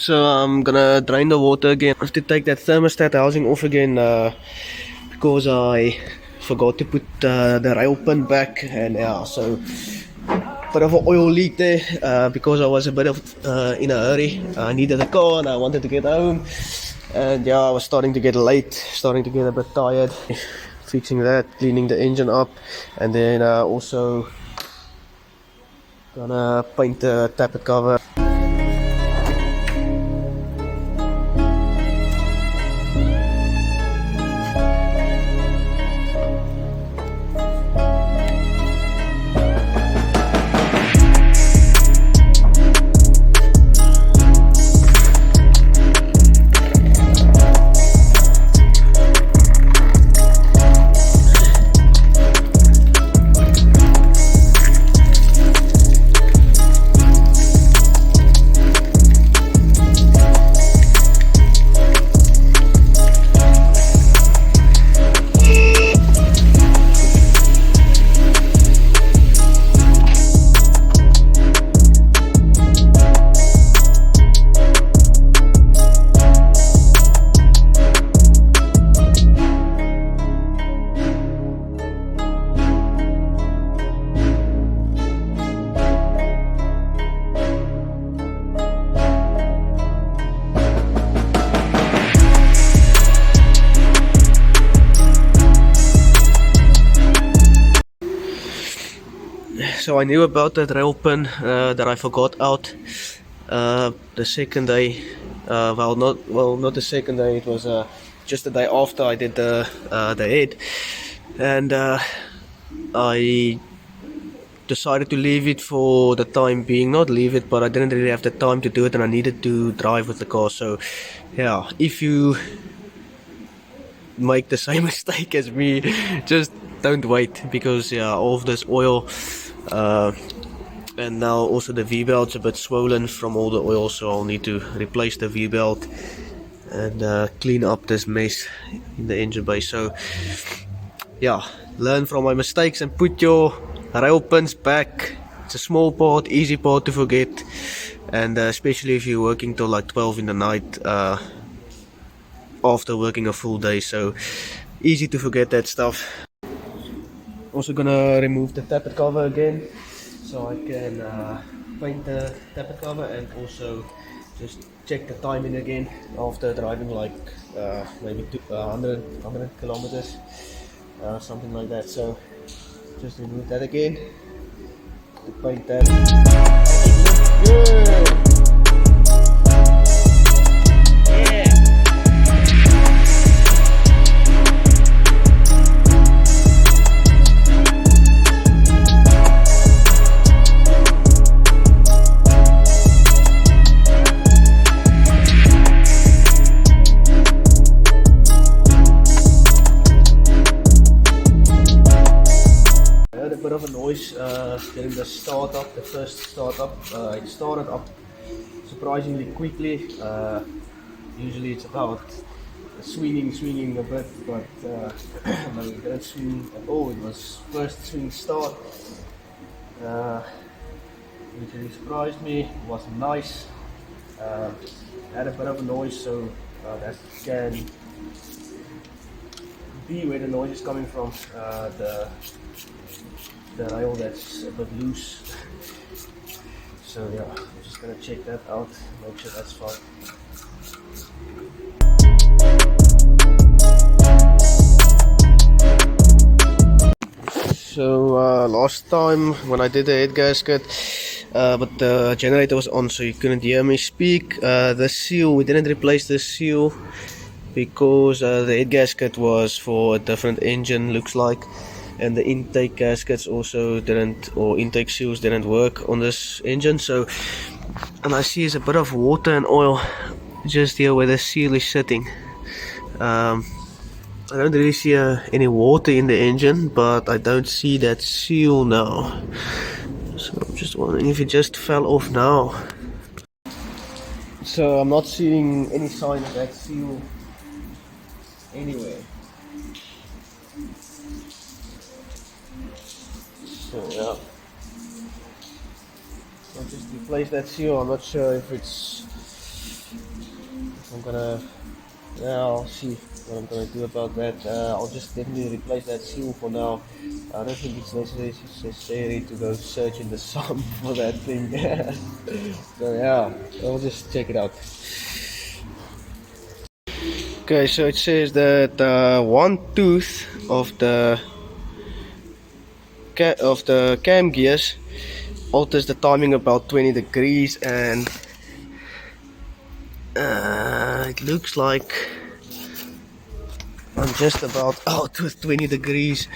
So I'm gonna drain the water again. I have to take that thermostat housing off again because I forgot to put the rail pin back, and yeah, so bit of an oil leak there because I was a bit of in a hurry. I needed a car and I wanted to get home, and yeah, I was starting to get late, starting to get a bit tired. Fixing that, cleaning the engine up, and then also gonna paint the tappet cover. So I knew about that rail pin that I forgot out the second day. Not the second day. It was just the day after I did the head, and I decided to leave it for the time being. Not leave it, but I didn't really have the time to do it, and I needed to drive with the car. So yeah, if you make the same mistake as me, just don't wait, because yeah, all of this oil and now also the V-belt's a bit swollen from all the oil, so I'll need to replace the V-belt and clean up this mess in the engine bay. So yeah, learn from my mistakes and put your rail pins back. It's a small part, easy part to forget, and especially if you're working till like 12 in the night after working a full day, so easy to forget that stuff. Also gonna remove the tappet cover again, so I can paint the tappet cover, and also just check the timing again after driving like maybe 100 kilometers, something like that. So just remove that again to paint that. Good. Bit of a noise during the startup, the first startup. It started up surprisingly quickly. Usually it's about swinging a bit, but no, it didn't swing at all. It was first swing start, which really surprised me. It was nice. Had a bit of a noise, so that can be where the noise is coming from. The rail that's a bit loose. So yeah, I'm just gonna check that out, make sure that's fine. So last time when I did the head gasket, but the generator was on, so you couldn't hear me speak. The seal, we didn't replace the seal because the head gasket was for a different engine, looks like. And the intake gaskets also didn't, or intake seals didn't work on this engine. So, and I see there's a bit of water and oil just here where the seal is sitting. I don't really see any water in the engine, but I don't see that seal now. So I'm just wondering if it just fell off now. So I'm not seeing any sign of that seal anywhere. So yeah, I'll just replace that seal. I'm not sure if it's I'm gonna, yeah, I'll see what I'm gonna do about that. I'll just definitely replace that seal for now. I don't think it's necessary to go search in the sun for that thing. So yeah, I'll just check it out. Okay, so it says that one tooth of the cam gears alters the timing about 20 degrees, and it looks like I'm just about out with 20 degrees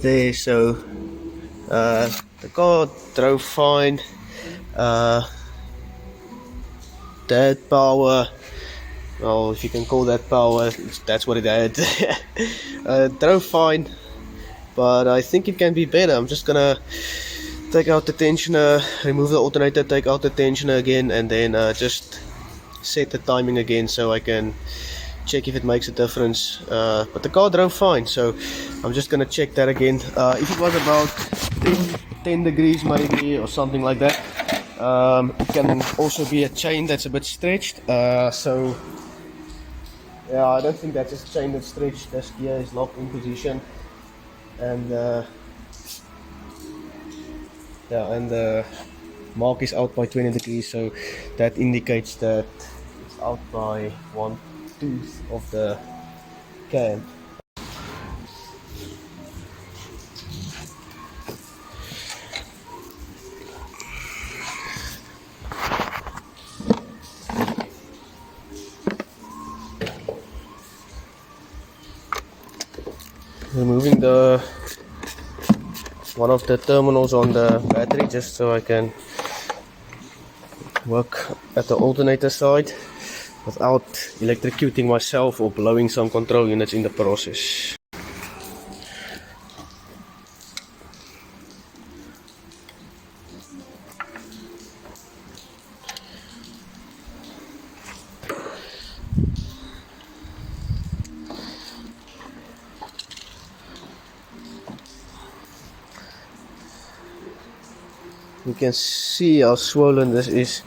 there. So the car drove fine. That power, well, if you can call that power, that's what it had. Drove fine, but I think it can be better. I'm just gonna take out the tensioner, remove the alternator, take out the tensioner again, and then just set the timing again so I can check if it makes a difference. But the car drove fine, so I'm just gonna check that again. If it was about 10 degrees maybe or something like that, it can also be a chain that's a bit stretched. So yeah, I don't think that's a chain that's stretched. This gear is locked in position, and yeah, and the mark is out by 20 degrees, so that indicates that it's out by one tooth of the cam. Removing the one of the terminals on the battery just so I can work at the alternator side without electrocuting myself or blowing some control units in the process. You can see how swollen this is,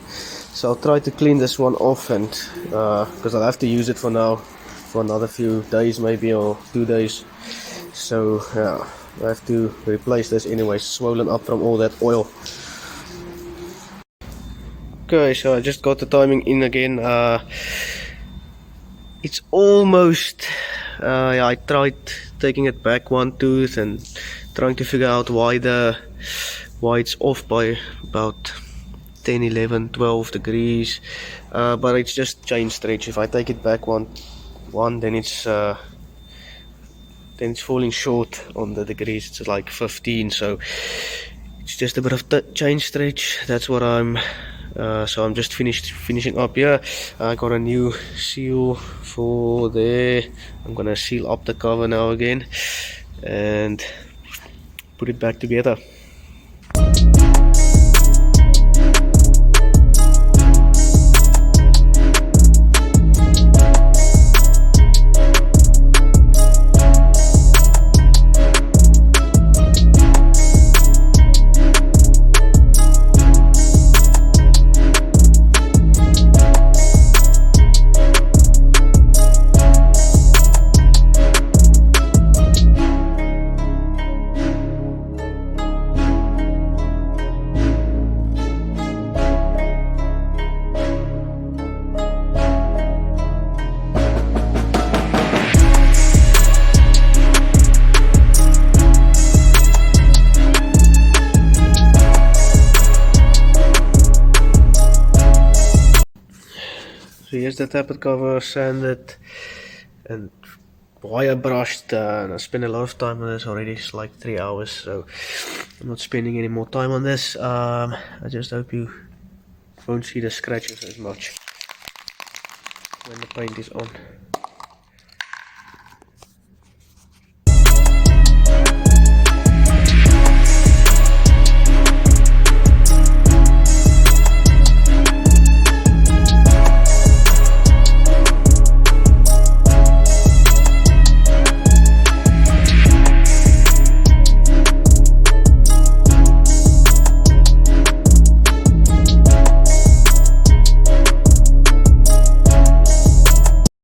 so I'll try to clean this one off, and because I'll have to use it for now for another few days maybe, or 2 days. So yeah, I have to replace this anyway, swollen up from all that oil. Okay, so I just got the timing in again. It's almost, yeah, I tried taking it back one tooth and trying to figure out why it's off by about 10, 11, 12 degrees, but it's just chain stretch. If I take it back one, then it's falling short on the degrees. It's like 15, so it's just a bit of chain stretch. That's what I'm so I'm just finishing up here. I got a new seal for there. I'm gonna seal up the cover now again and put it back together. So here's the tappet cover, sanded and wire brushed, and I spent a lot of time on this already. It's like 3 hours, so I'm not spending any more time on this. I just hope you won't see the scratches as much when the paint is on.